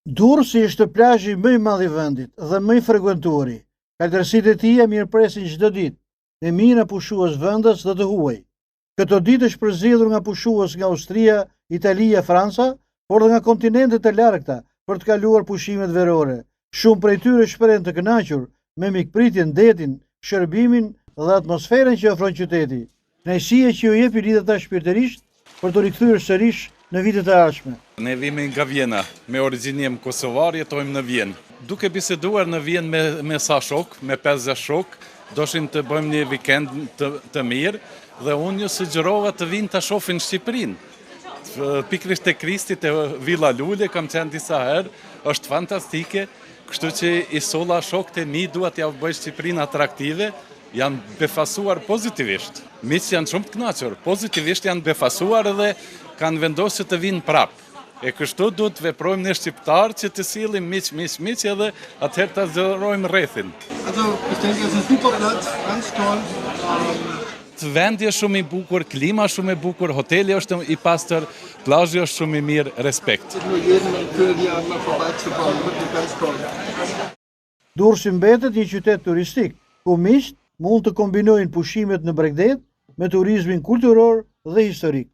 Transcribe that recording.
Durrësi është plazhi më i madh i vendit dhe më i frekuentuari. Kaltërsitë e tij mirëpresin çdo ditë me mijëra pushues vendas dhe të huaj. Këto ditë është përzgjedhur nga pushues nga Austria, Italia, Franca, por dhe nga kontinentet e largëta për të kaluar pushimet verore. Shumë prej tyre shprehen të kënaqur me mikpritjen, ndetin, shërbimin dhe atmosferën që ofron qyteti. Kënaqësia që ju jep i lidhet ata shpirtërisht për të rikthyer sërish në vitet e ardhshme. Ne vimi nga Vjena, me origjinë jam kosovar, jetojmë në Vjenë. Duke biseduar në Vjenë me sa shok, me 50 shok, doshim të bëjmë një vikend të mirë dhe unë ju sugjerova të vinë të shohin Shqipërinë. Pikërisht e Kristit e Villa Lule, kam qenë disa herë, është fantastike, kështu që i solla shokët e mi duat t'ja bëjë Shqipërinë atraktive, janë befasuar pozitivisht. Miqë janë shumë të kënaqur, pozitivisht janë befasuar dhe kanë vendosur të vinë prapë. E kështu duhet të veprojmë në shqiptarë që të sillim miq edhe atëherë të zgjerojmë rrethin. Also, ich denke, es ist ein super Platz, ganz toll. Vendi është shumë i bukur, klima shumë e bukur, hoteli është i pastër, plazhi është shumë i mirë, respekt. Durrësi mbetet një qytet turistik, ku miqt mund të kombinojnë pushimet në Bregdet me turizmin kulturor dhe historik.